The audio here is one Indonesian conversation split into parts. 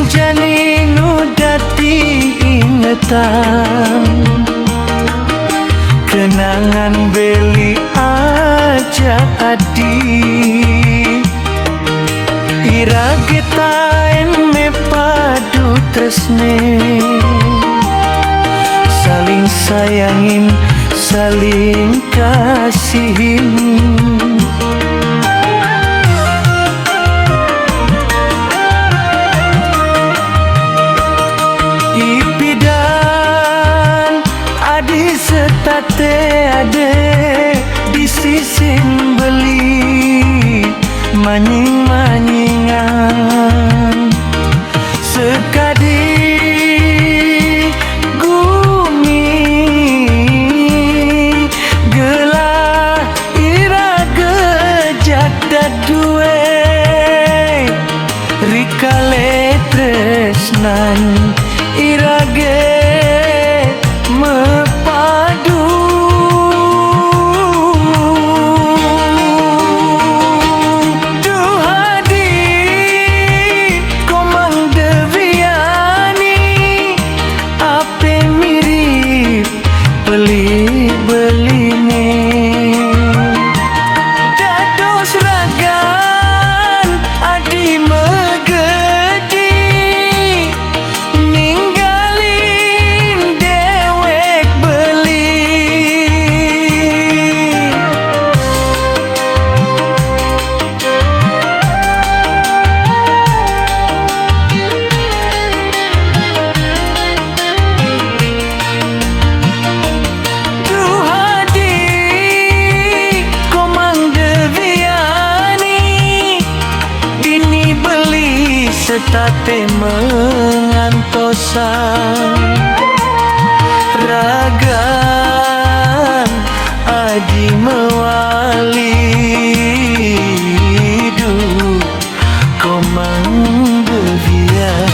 jani nu dati ingetan kenangan beli aja adi ira kita me padu tresne saling sayangin saling kasihin setate ade di sisin beli manying-manyingan sekadi gumi gelah ira gejak dadue rikale tresnan irage setate mengantosan ragan adi mewali du komang bevian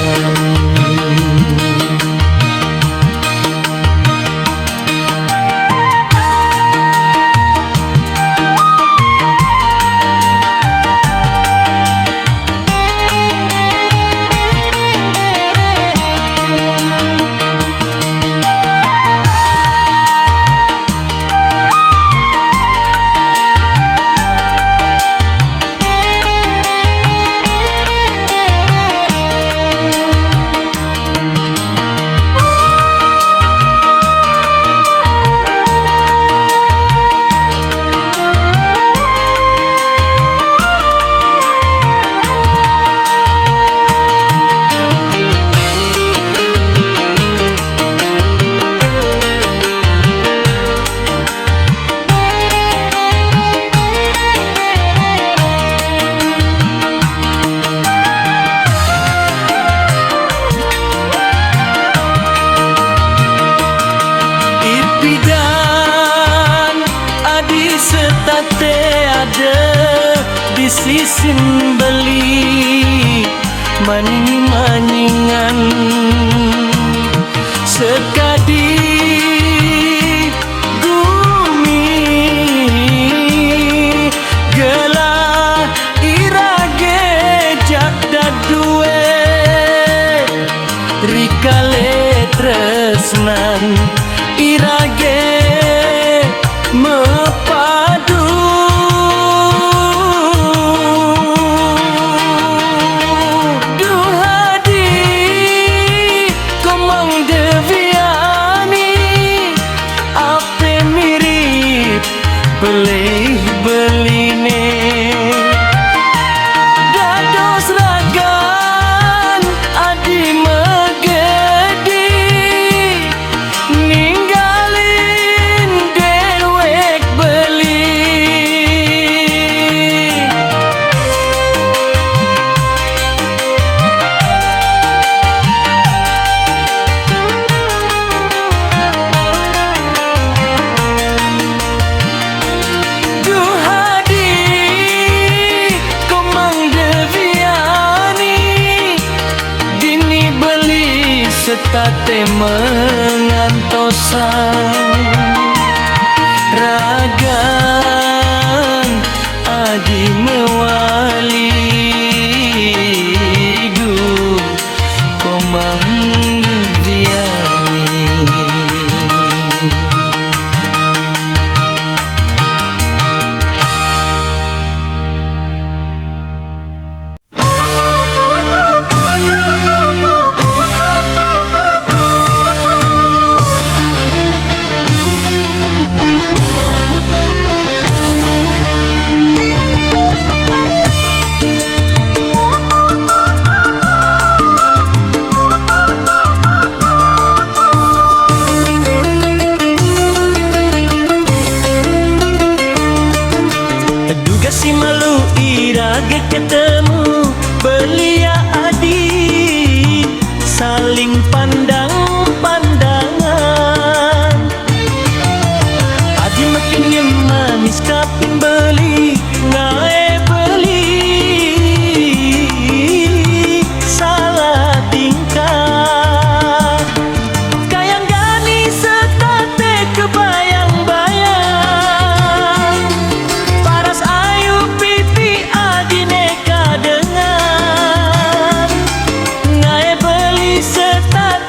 setate ada di sisin beli manying-manyingan sekadi gumi gelah irage jak dadue rikale tresnan irage mepadu duhadi komang deviani ape mirip belih beline dados ragan adi megedi ninggalin dewek beli duhadi komang deviani dini beli setate mengantosan ragan adi mewali du Gasi malu irage ketemu belia adi saling pandang pandangan. Adi makin yang manis kapin beli ngae beli salah tingkah. Kayang gani setate kebayang-bayang paras ayu pipi adi neka dengan ngae beli setate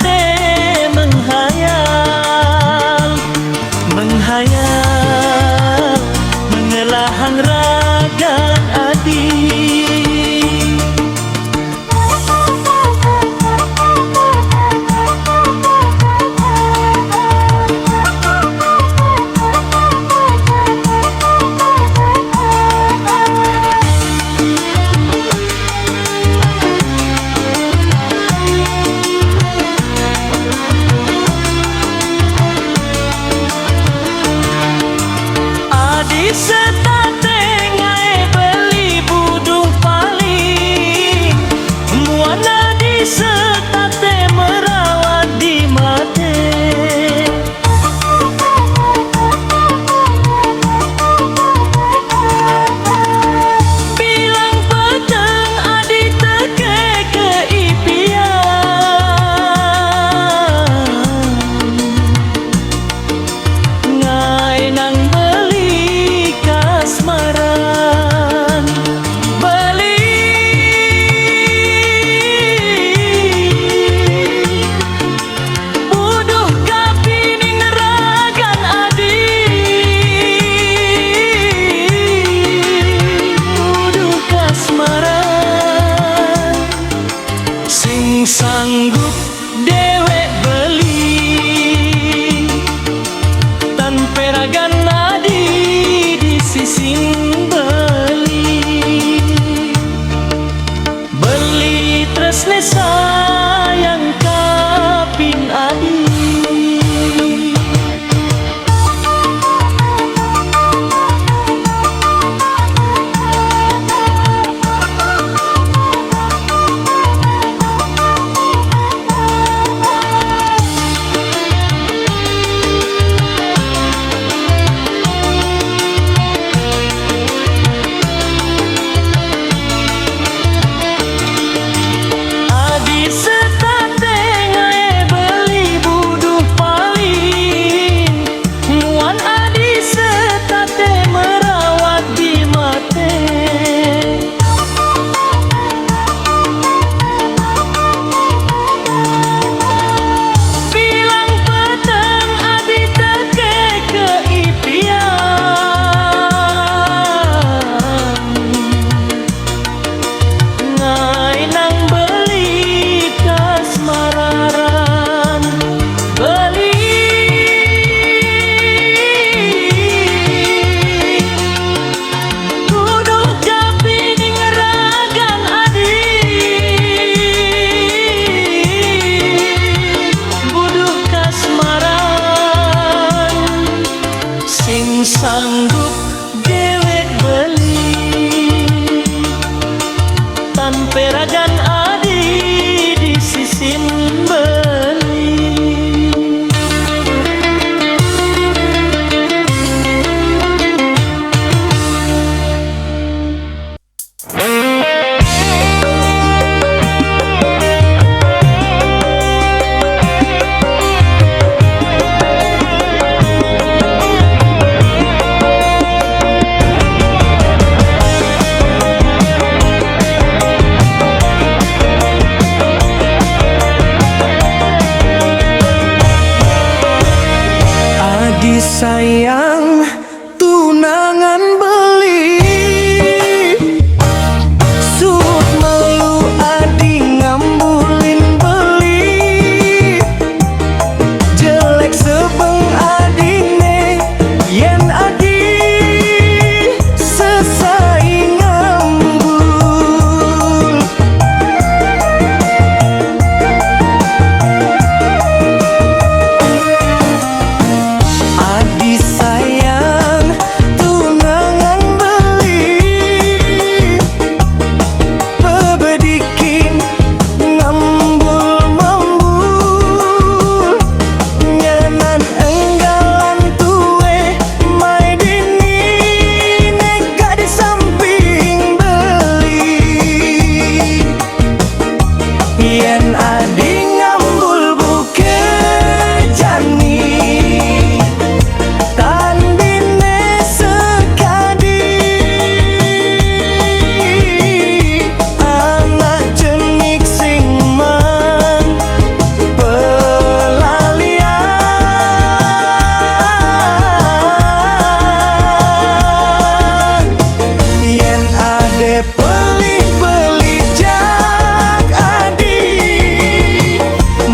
beli-beli jak adi,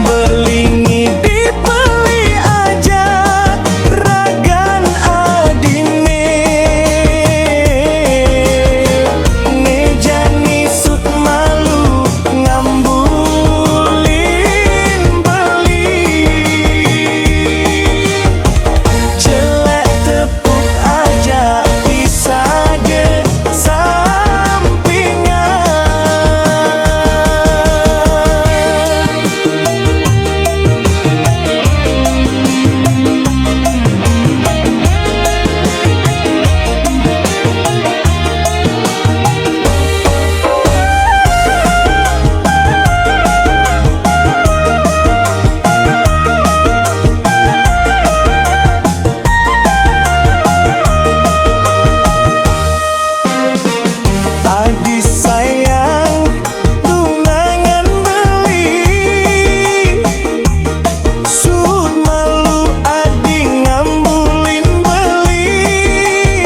belingi dibeli aja ragan adine. Ngejani sut malu ngambulin beli, jelek tepuk aja bisa ge sampingan. Adi sayang tunangan beli, sud malu adi ngambulin beli,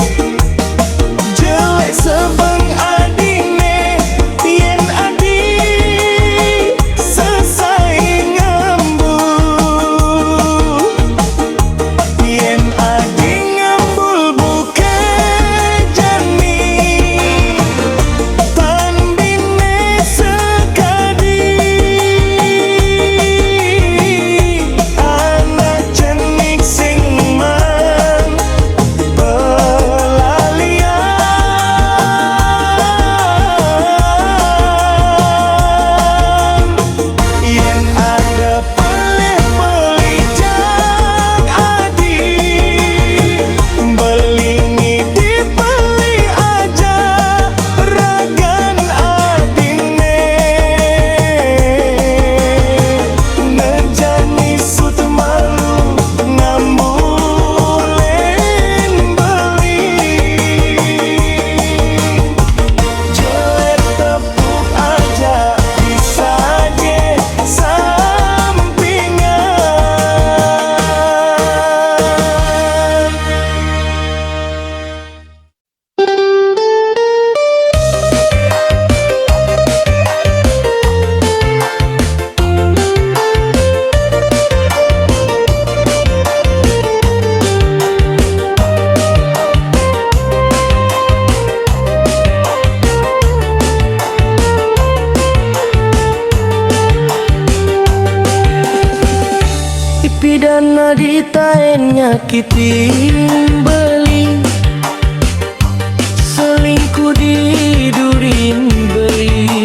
jelek sebeng adine yen adi selesai ngambul. Yen adi ngambul bukan jani tan bine sekadi, anak cenik sing man pelalian. Yen ada beli-beli jak adi, belingi dibeli aja ragan adine. Ngejani sut malu ngambulin beli, jelek tepuk aja bisa ge sampingan. Pidana ditain nyakitin beli, selingkuh didurin beli,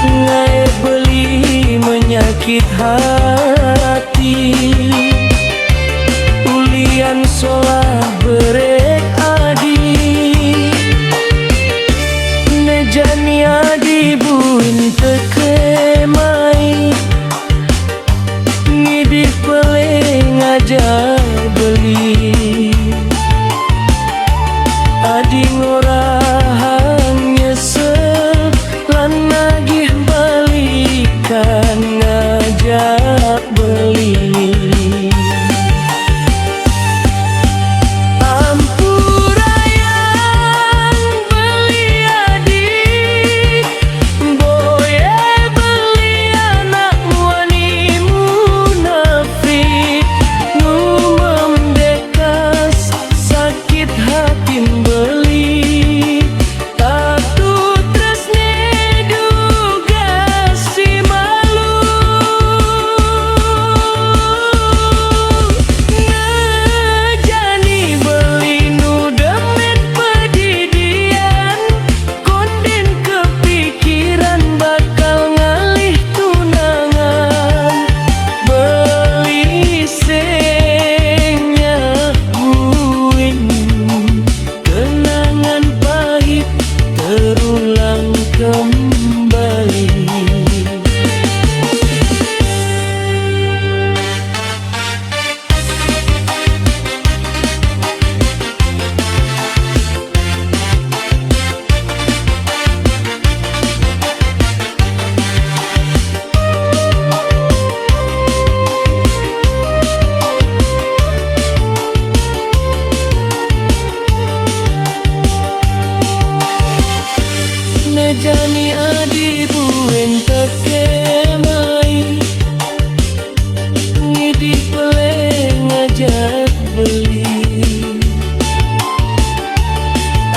ngae beli menyakit hati, ulian solah berek adi, nejani adi buin tekemai, ngidi peleng aja beli, adi ngorahan nyesel lan nagih balikan ngajak beli. Ampurayan beli adi, boye beli anak wani munafik, nu membekas sakit hati beli.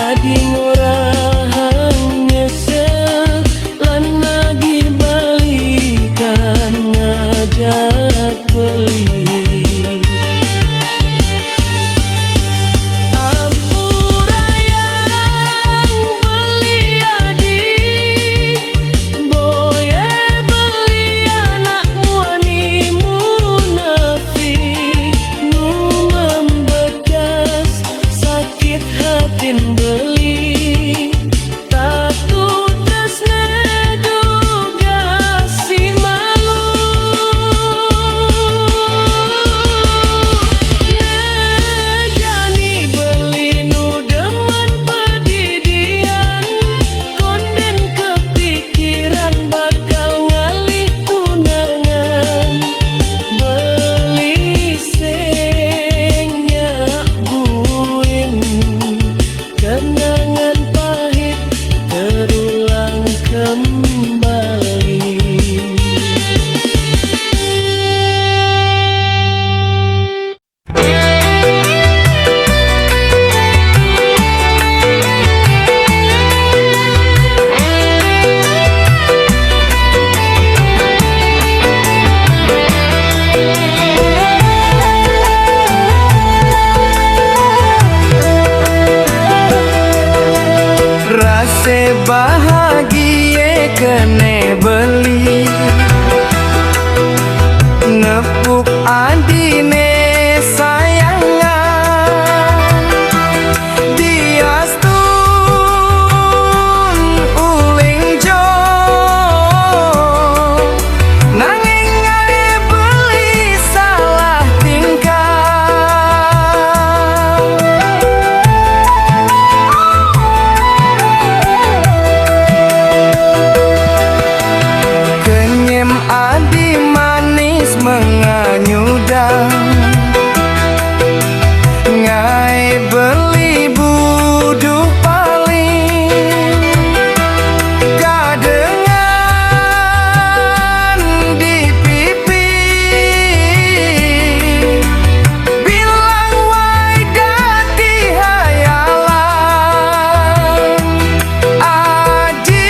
adi ngorang nyesel lan lagi balikan ngajak beli. Kenangan pahit terulang kembali. Bahagia kene beli nepuk adine sayangan diastun uling jo nanging ae beli salah tingkah. Adi manis menganyudan ngai beli buduh paling kadengan di pipi bilang wai dati hayalan adi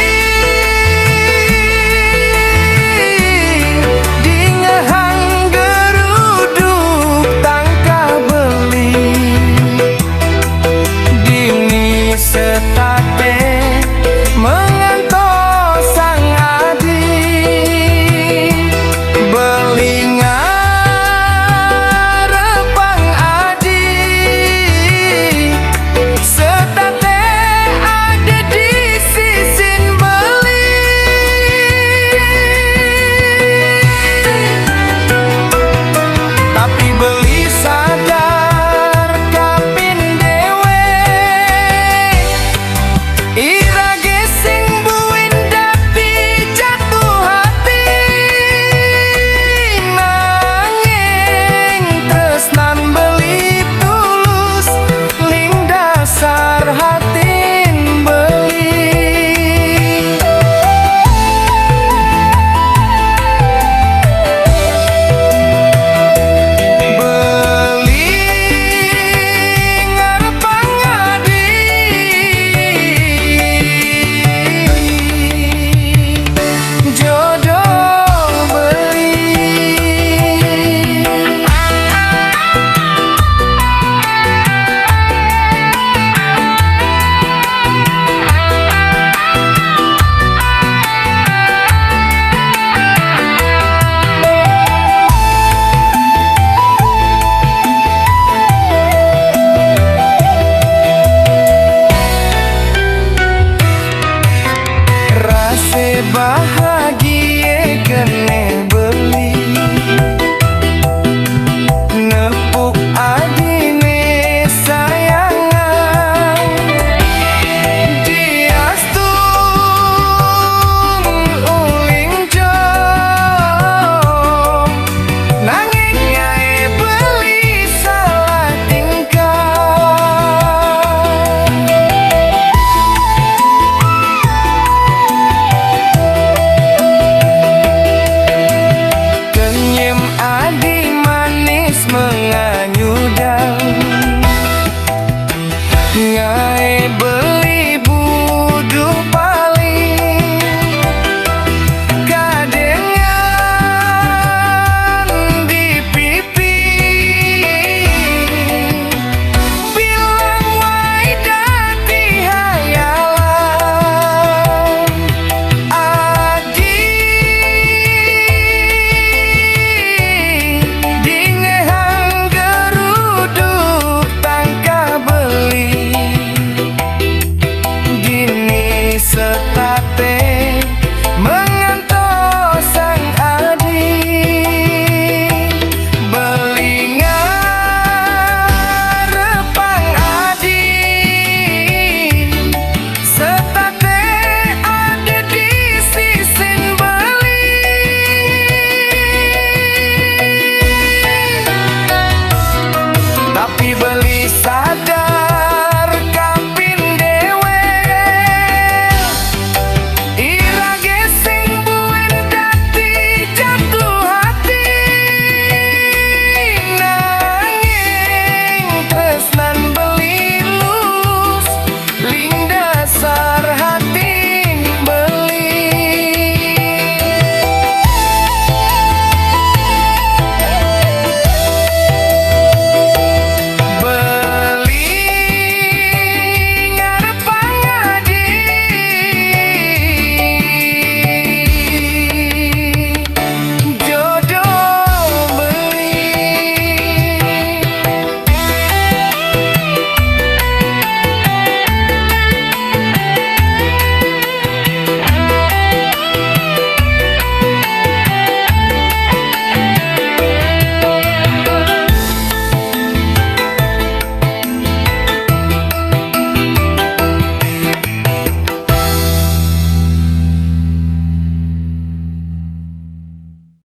bahagia kene beli nepuk adine sayangan diastun uling jo nanging nyae beli salah tingkah. Menganyudan ngai